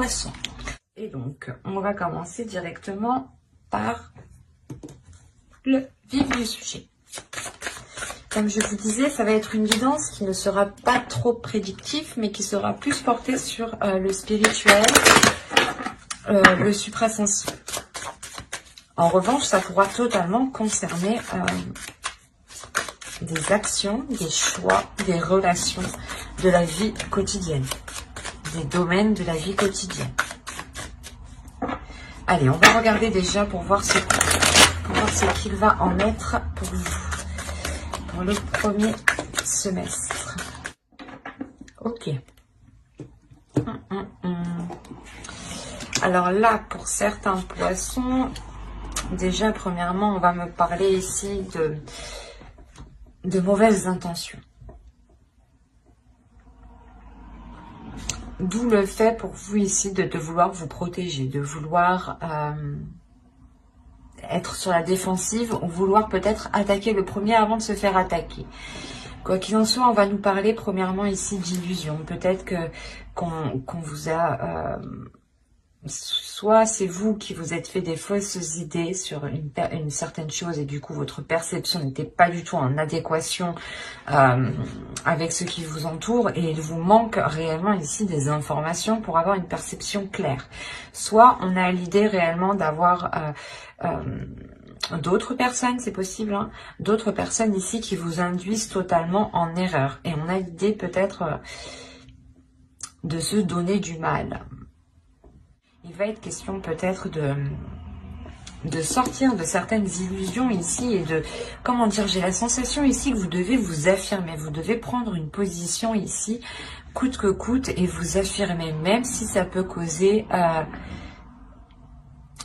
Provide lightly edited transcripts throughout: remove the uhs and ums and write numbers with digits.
poissons. Et donc, on va commencer directement par le vif du sujet. Comme je vous disais, ça va être une guidance qui ne sera pas trop prédictive, mais qui sera plus portée sur le spirituel, le suprasensé. En revanche, ça pourra totalement concerner des actions, des choix, des relations de la vie quotidienne, des domaines de la vie quotidienne. Allez, on va regarder déjà pour voir ce qu'il va en être pour vous, pour le premier semestre. Ok. Alors là, pour certains poissons, déjà, premièrement, on va me parler ici de mauvaises intentions. D'où le fait pour vous ici de vouloir vous protéger, de vouloir être sur la défensive ou vouloir peut-être attaquer le premier avant de se faire attaquer. Quoi qu'il en soit, on va nous parler premièrement ici d'illusion. Peut-être qu'on vous a... soit c'est vous qui vous êtes fait des fausses idées sur une certaine chose et du coup votre perception n'était pas du tout en adéquation avec ce qui vous entoure et il vous manque réellement ici des informations pour avoir une perception claire. Soit on a l'idée réellement d'avoir d'autres personnes, c'est possible, hein, d'autres personnes ici qui vous induisent totalement en erreur et on a l'idée peut-être de se donner du mal. Il va être question peut-être de sortir de certaines illusions ici et de, comment dire, j'ai la sensation ici que vous devez vous affirmer, vous devez prendre une position ici, coûte que coûte, et vous affirmer, même si ça peut causer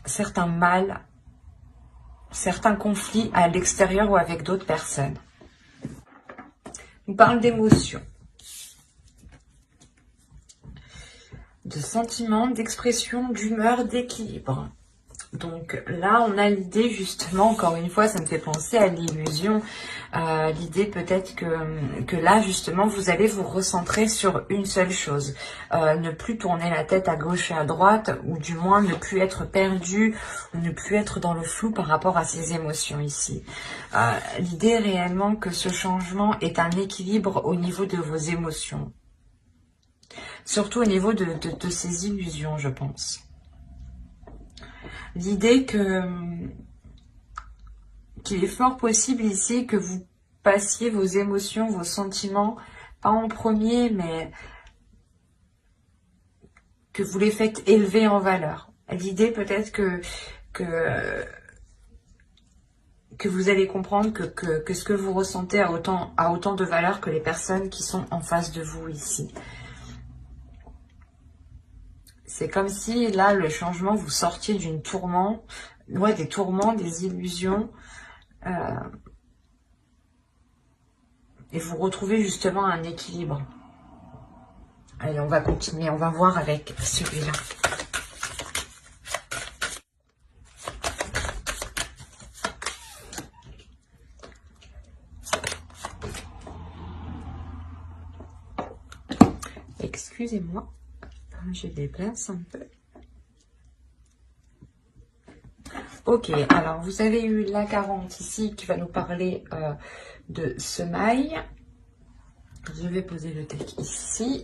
certains mal, certains conflits à l'extérieur ou avec d'autres personnes. On parle d'émotions, de sentiments, d'expression, d'humeur, d'équilibre. Donc là, on a l'idée justement, encore une fois, ça me fait penser à l'illusion, l'idée peut-être que là, justement, vous allez vous recentrer sur une seule chose. Ne plus tourner la tête à gauche et à droite, ou du moins ne plus être perdu, ou ne plus être dans le flou par rapport à ces émotions ici. L'idée est réellement que ce changement est un équilibre au niveau de vos émotions. Surtout au niveau de ces illusions, je pense. L'idée qu'il est fort possible ici que vous passiez vos émotions, vos sentiments, pas en premier, mais que vous les faites élever en valeur. L'idée peut-être que vous allez comprendre que ce que vous ressentez a autant de valeur que les personnes qui sont en face de vous ici. C'est comme si, là, le changement, vous sortiez d'une tourment, ouais, des tourments, des illusions, et vous retrouvez justement un équilibre. Allez, on va continuer, on va voir avec celui-là. Excusez-moi. Je déplace un peu. Ok, alors vous avez eu la 40 ici qui va nous parler de semailles. Je vais poser le deck ici.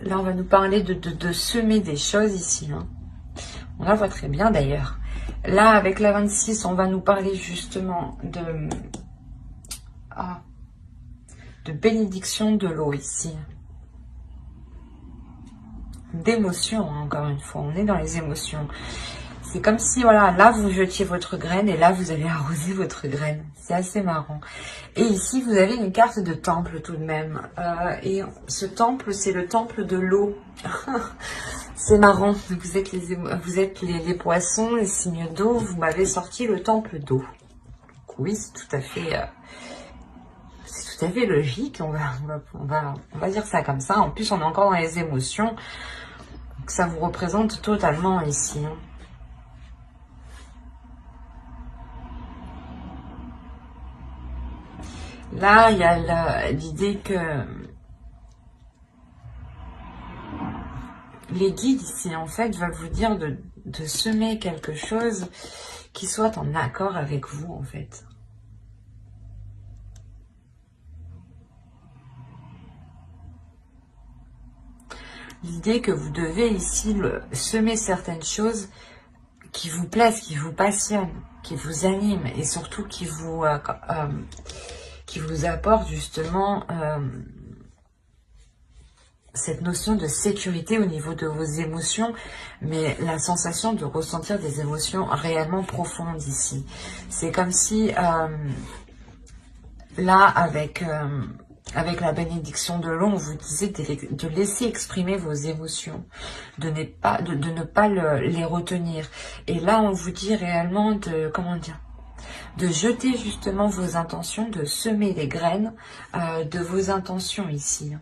Là, on va nous parler de semer des choses ici. Hein. On la voit très bien d'ailleurs. Là, avec la 26, on va nous parler justement de bénédiction de l'eau ici. D'émotions, hein, encore une fois, on est dans les émotions. C'est comme si, voilà, là, vous jetiez votre graine et là, vous avez arrosé votre graine. C'est assez marrant. Et ici, vous avez une carte de temple tout de même. Et ce temple, c'est le temple de l'eau. C'est marrant. Vous êtes les poissons, les signes d'eau. Vous m'avez sorti le temple d'eau. Oui, c'est tout à fait... c'est tout à fait logique. On va dire ça comme ça. En plus, on est encore dans les émotions. Donc, ça vous représente totalement ici. Hein. Là, il y a l'idée les guides ici, en fait, veulent vous dire de semer quelque chose qui soit en accord avec vous, en fait. L'idée que vous devez ici semer certaines choses qui vous plaisent, qui vous passionnent, qui vous animent et surtout qui vous apportent justement cette notion de sécurité au niveau de vos émotions, mais la sensation de ressentir des émotions réellement profondes ici. C'est comme si là, avec la bénédiction de l'eau, on vous disait de laisser exprimer vos émotions, de ne pas les retenir. Et là, on vous dit réellement de jeter justement vos intentions, de semer les graines de vos intentions ici.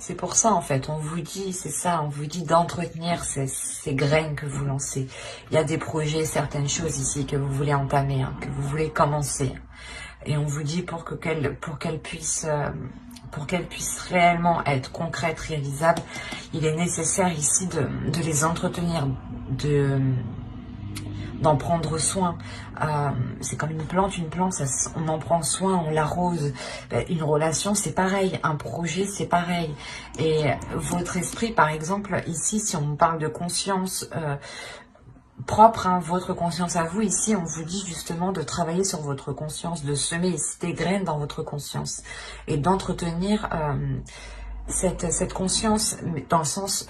C'est pour ça, en fait, on vous dit, c'est ça, on vous dit d'entretenir ces graines que vous lancez. Il y a des projets, certaines choses ici que vous voulez entamer, que vous voulez commencer. Et on vous dit pour qu'elles puissent réellement être concrètes, réalisables, il est nécessaire ici de les entretenir, d'en prendre soin. C'est comme une plante, on en prend soin, on l'arrose. Une relation, c'est pareil. Un projet, c'est pareil. Et votre esprit, par exemple, ici, si on parle de conscience propre, votre conscience à vous, ici, on vous dit justement de travailler sur votre conscience, de semer ici des graines dans votre conscience et d'entretenir cette conscience dans le sens...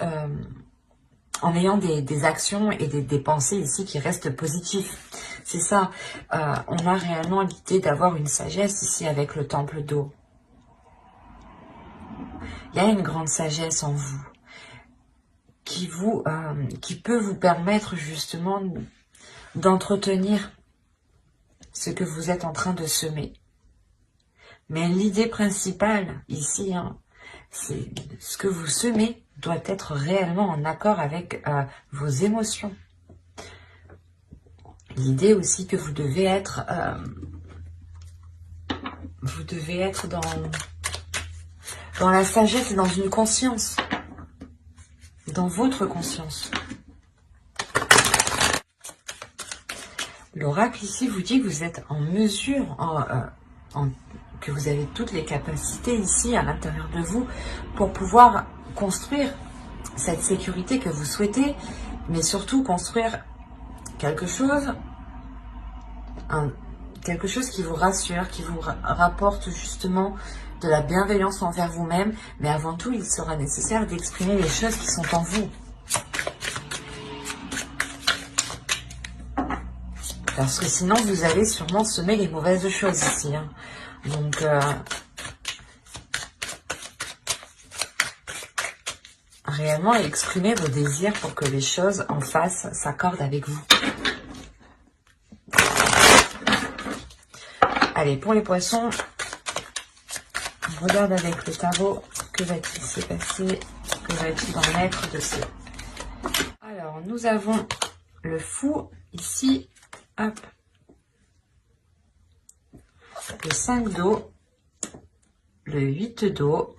en ayant des actions et des pensées ici qui restent positives. C'est ça. On a réellement l'idée d'avoir une sagesse ici avec le temple d'eau. Il y a une grande sagesse en vous qui peut vous permettre justement d'entretenir ce que vous êtes en train de semer. Mais l'idée principale ici, c'est ce que vous semez doit être réellement en accord avec vos émotions. L'idée aussi que vous devez être dans la sagesse et dans une conscience, dans votre conscience. L'oracle ici vous dit que vous êtes en mesure, que vous avez toutes les capacités ici à l'intérieur de vous pour pouvoir construire cette sécurité que vous souhaitez, mais surtout construire quelque chose qui vous rassure, qui vous rapporte justement de la bienveillance envers vous-même, mais avant tout, il sera nécessaire d'exprimer les choses qui sont en vous. Parce que sinon, vous allez sûrement semer les mauvaises choses ici. Donc, réellement exprimer vos désirs pour que les choses en face s'accordent avec vous. Allez, pour les poissons, on regarde avec le tarot, que va-t-il se passer, que va-t-il en être de ce... Alors, nous avons le fou ici, hop, le 5 d'eau, le 8 d'eau,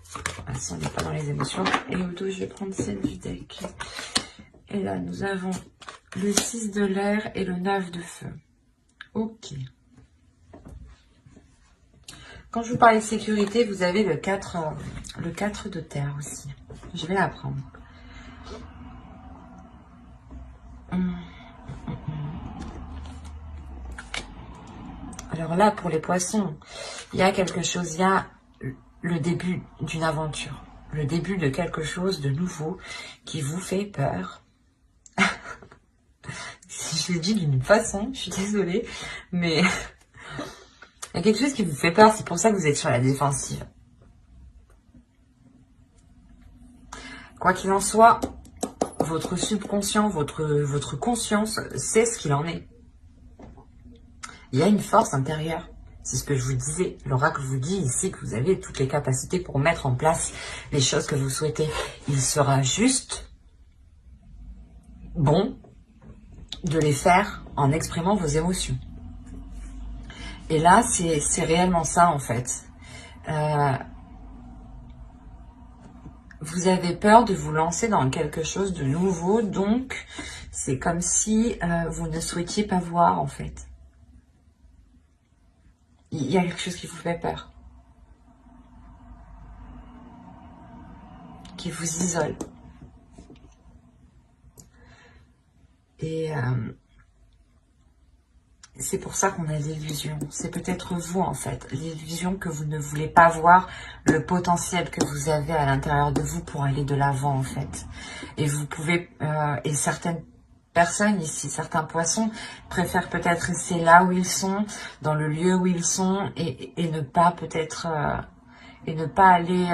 si on n'est pas dans les émotions, et au dos, je vais prendre celle du deck. Et là, nous avons le 6 de l'air et le 9 de feu. Ok. Quand je vous parlais de sécurité, vous avez le 4 de terre aussi. Je vais la prendre. Alors là, pour les poissons, il y a quelque chose, il y a le début d'une aventure. Le début de quelque chose de nouveau qui vous fait peur. Si je le dis d'une façon, je suis désolée, mais... il y a quelque chose qui vous fait peur, c'est pour ça que vous êtes sur la défensive. Quoi qu'il en soit, votre subconscient, votre conscience sait ce qu'il en est. Il y a une force intérieure. C'est ce que je vous disais. L'oracle vous dit ici que vous avez toutes les capacités pour mettre en place les choses que vous souhaitez. Il sera juste bon de les faire en exprimant vos émotions. Et là, c'est réellement ça, en fait. Vous avez peur de vous lancer dans quelque chose de nouveau, donc c'est comme si vous ne souhaitiez pas voir, en fait. Il y a quelque chose qui vous fait peur, qui vous isole. Et c'est pour ça qu'on a l'illusion. C'est peut-être vous, en fait. L'illusion que vous ne voulez pas voir le potentiel que vous avez à l'intérieur de vous pour aller de l'avant, en fait. Et vous pouvez... et certaines personnes ici, certains poissons, préfèrent peut-être rester là où ils sont, dans le lieu où ils sont, et ne pas peut-être... et ne pas aller...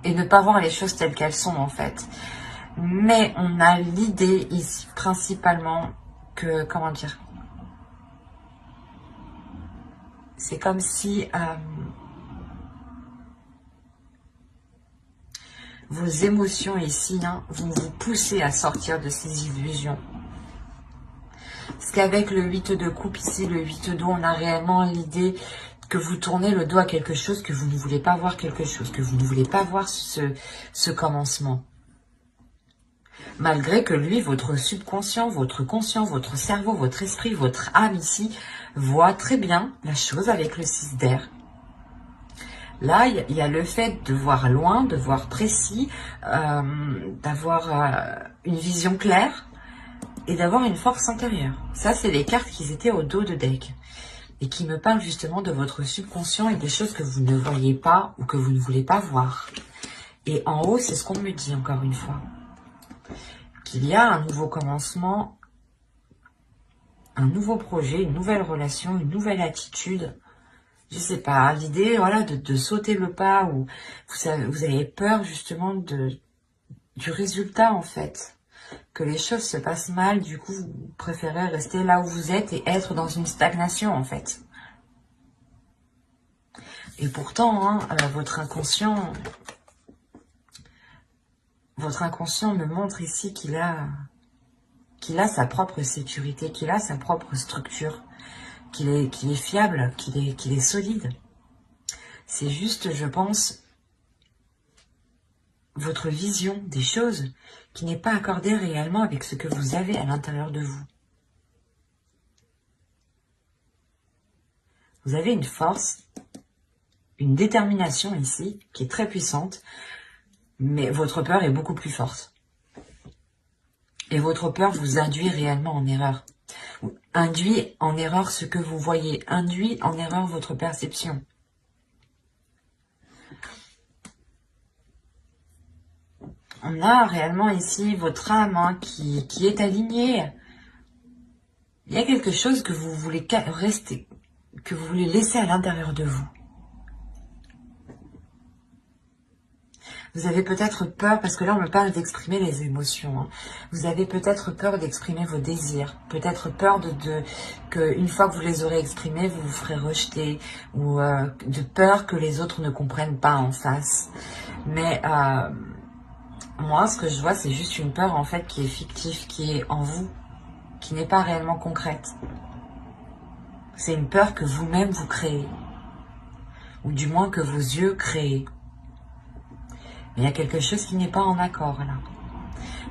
et ne pas voir les choses telles qu'elles sont, en fait. Mais on a l'idée ici, principalement, que... Comment dire ? C'est comme si vos émotions ici vont vous pousser à sortir de ces illusions. Parce qu'avec le 8 de coupe ici, le 8 d'eau, on a réellement l'idée que vous tournez le dos à quelque chose, que vous ne voulez pas voir quelque chose, que vous ne voulez pas voir ce commencement. Malgré que lui, votre subconscient, votre conscient, votre cerveau, votre esprit, votre âme ici, voit très bien la chose avec le 6 d'air. Là, il y a le fait de voir loin, de voir précis, d'avoir une vision claire et d'avoir une force intérieure. Ça, c'est les cartes qui étaient au dos de deck et qui me parlent justement de votre subconscient et des choses que vous ne voyez pas ou que vous ne voulez pas voir. Et en haut, c'est ce qu'on me dit encore une fois. Qu'il y a un nouveau commencement, un nouveau projet, une nouvelle relation, une nouvelle attitude. Je sais pas, l'idée, voilà, de sauter le pas, ou vous avez peur justement du résultat, en fait. Que les choses se passent mal, du coup, vous préférez rester là où vous êtes et être dans une stagnation, en fait. Et pourtant, votre inconscient me montre ici qu'il a sa propre sécurité, qu'il a sa propre structure, qu'il est fiable, qu'il est solide. C'est juste, je pense, votre vision des choses qui n'est pas accordée réellement avec ce que vous avez à l'intérieur de vous. Vous avez une force, une détermination ici qui est très puissante, mais votre peur est beaucoup plus forte. Et votre peur vous induit réellement en erreur. Induit en erreur ce que vous voyez, induit en erreur votre perception. On a réellement ici votre âme qui est alignée. Il y a quelque chose que vous voulez rester, que vous voulez laisser à l'intérieur de vous. Vous avez peut-être peur, parce que là on me parle d'exprimer les émotions. Vous avez peut-être peur d'exprimer vos désirs. Peut-être peur que une fois que vous les aurez exprimés, vous vous ferez rejeter. Ou de peur que les autres ne comprennent pas en face. Mais moi, ce que je vois, c'est juste une peur en fait qui est fictive, qui est en vous, qui n'est pas réellement concrète. C'est une peur que vous-même vous créez. Ou du moins que vos yeux créent. Il y a quelque chose qui n'est pas en accord là.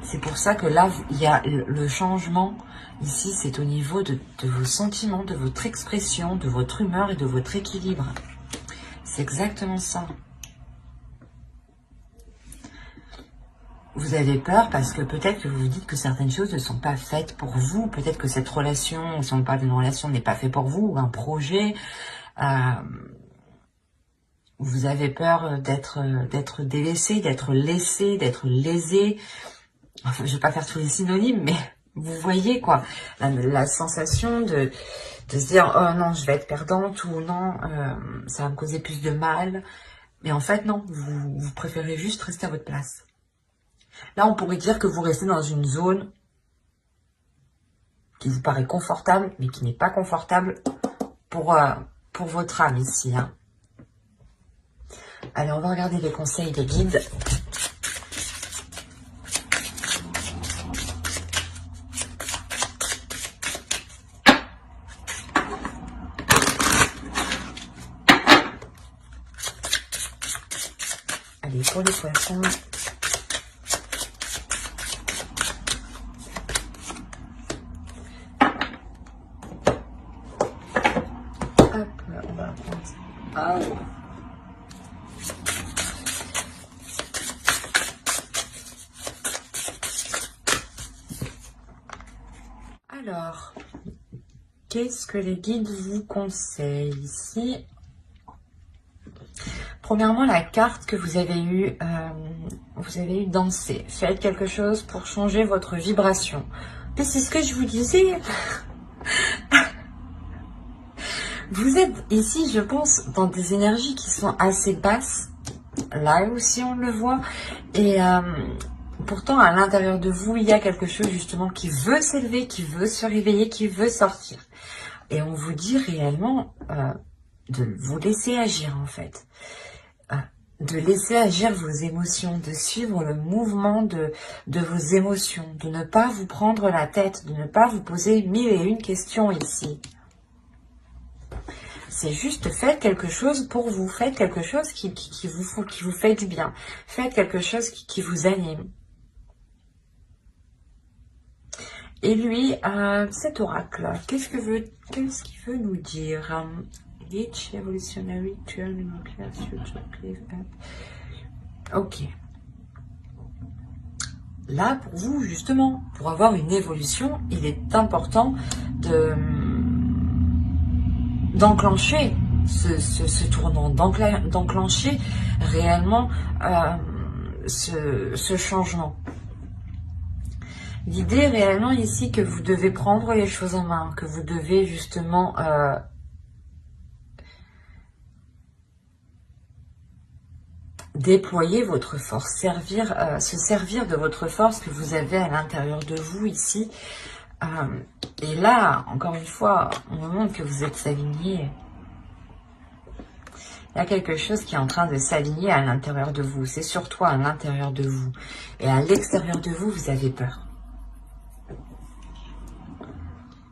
C'est pour ça que là, il y a le changement. Ici, c'est au niveau de vos sentiments, de votre expression, de votre humeur et de votre équilibre. C'est exactement ça. Vous avez peur parce que peut-être que vous vous dites que certaines choses ne sont pas faites pour vous. Peut-être que cette relation, si on parle d'une relation, n'est pas fait pour vous, ou un projet. Vous avez peur d'être délaissé, d'être laissé, d'être lésé. Enfin, je vais pas faire tous les synonymes, mais vous voyez quoi, la sensation de se dire oh non, je vais être perdante, ou non, ça va me causer plus de mal. Mais en fait non, vous préférez juste rester à votre place. Là, on pourrait dire que vous restez dans une zone qui vous paraît confortable, mais qui n'est pas confortable pour votre âme ici. Allez, on va regarder les conseils des guides. Allez, pour les poissons. Hop, on va prendre ça. Ah. Alors, qu'est-ce que les guides vous conseillent ici? Premièrement, la carte que vous avez eue danser. Faites quelque chose pour changer votre vibration. Mais c'est ce que je vous disais. Vous êtes ici, je pense, dans des énergies qui sont assez basses. Là aussi, on le voit. Et pourtant, à l'intérieur de vous, il y a quelque chose justement qui veut s'élever, qui veut se réveiller, qui veut sortir. Et on vous dit réellement de vous laisser agir, en fait. De laisser agir vos émotions, de suivre le mouvement de vos émotions, de ne pas vous prendre la tête, de ne pas vous poser 1001 questions ici. C'est juste faites quelque chose pour vous, faites quelque chose qui vous fait du bien, faites quelque chose qui vous anime. Et lui, cet oracle, qu'est-ce qu'il veut nous dire? Each evolutionary turn nuclear future cliff up. Ok. Là, pour vous, justement, pour avoir une évolution, il est important d'enclencher ce tournant, d'enclencher réellement ce changement. L'idée réellement ici que vous devez prendre les choses en main, que vous devez justement déployer votre force, se servir de votre force que vous avez à l'intérieur de vous ici. Et là, encore une fois, on me montre que vous êtes aligné. Il y a quelque chose qui est en train de s'aligner à l'intérieur de vous. C'est sur toi à l'intérieur de vous. Et à l'extérieur de vous, vous avez peur.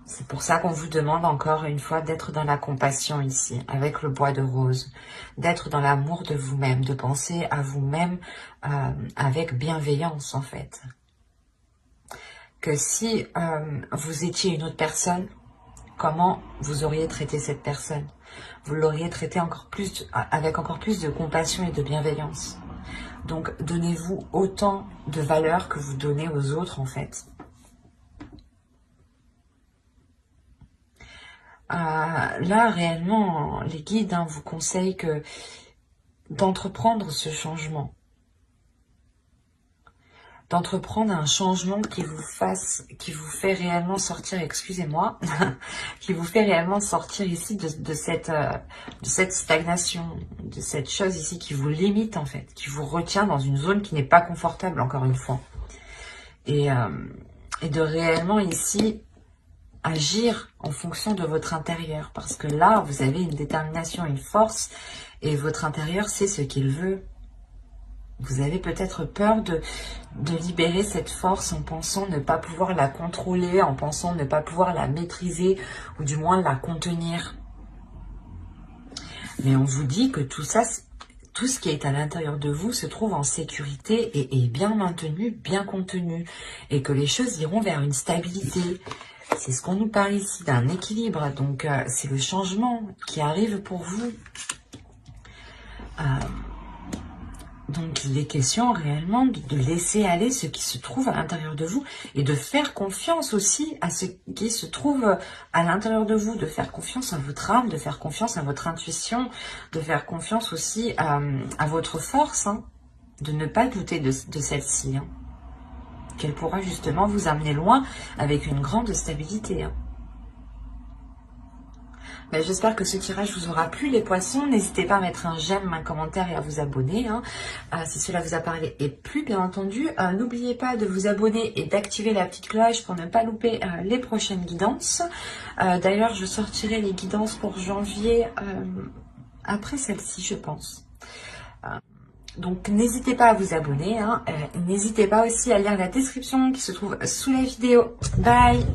C'est pour ça qu'on vous demande encore une fois d'être dans la compassion ici, avec le bois de rose, d'être dans l'amour de vous-même, de penser à vous-même avec bienveillance en fait. Que si vous étiez une autre personne, comment vous auriez traité cette personne? Vous l'auriez traité avec encore plus de compassion et de bienveillance. Donc donnez-vous autant de valeur que vous donnez aux autres en fait. Là, réellement, les guides vous conseillent d'entreprendre ce changement. D'entreprendre un changement qui vous fait réellement sortir, excusez-moi, qui vous fait réellement sortir ici de cette stagnation, de cette chose ici qui vous limite en fait, qui vous retient dans une zone qui n'est pas confortable, encore une fois. Et de réellement ici agir en fonction de votre intérieur. Parce que là, vous avez une détermination, une force, et votre intérieur sait ce qu'il veut. Vous avez peut-être peur de libérer cette force en pensant ne pas pouvoir la contrôler, en pensant ne pas pouvoir la maîtriser, ou du moins la contenir. Mais on vous dit que tout ça, tout ce qui est à l'intérieur de vous se trouve en sécurité et est bien maintenu, bien contenu, et que les choses iront vers une stabilité. C'est ce qu'on nous parle ici, d'un équilibre. Donc, c'est le changement qui arrive pour vous. Donc, il est question réellement de laisser aller ce qui se trouve à l'intérieur de vous et de faire confiance aussi à ce qui se trouve à l'intérieur de vous, de faire confiance à votre âme, de faire confiance à votre intuition, de faire confiance aussi à votre force, hein, de ne pas douter de celle-ci, hein, qu'elle pourra justement vous amener loin avec une grande stabilité. Hein. Ben, j'espère que ce tirage vous aura plu les poissons. N'hésitez pas à mettre un j'aime, un commentaire et à vous abonner hein, si cela vous a parlé et plu bien entendu. N'oubliez pas de vous abonner et d'activer la petite cloche pour ne pas louper les prochaines guidances. D'ailleurs je sortirai les guidances pour janvier après celle-ci je pense. Donc n'hésitez pas à vous abonner. Hein. N'hésitez pas aussi à lire la description qui se trouve sous la vidéo. Bye!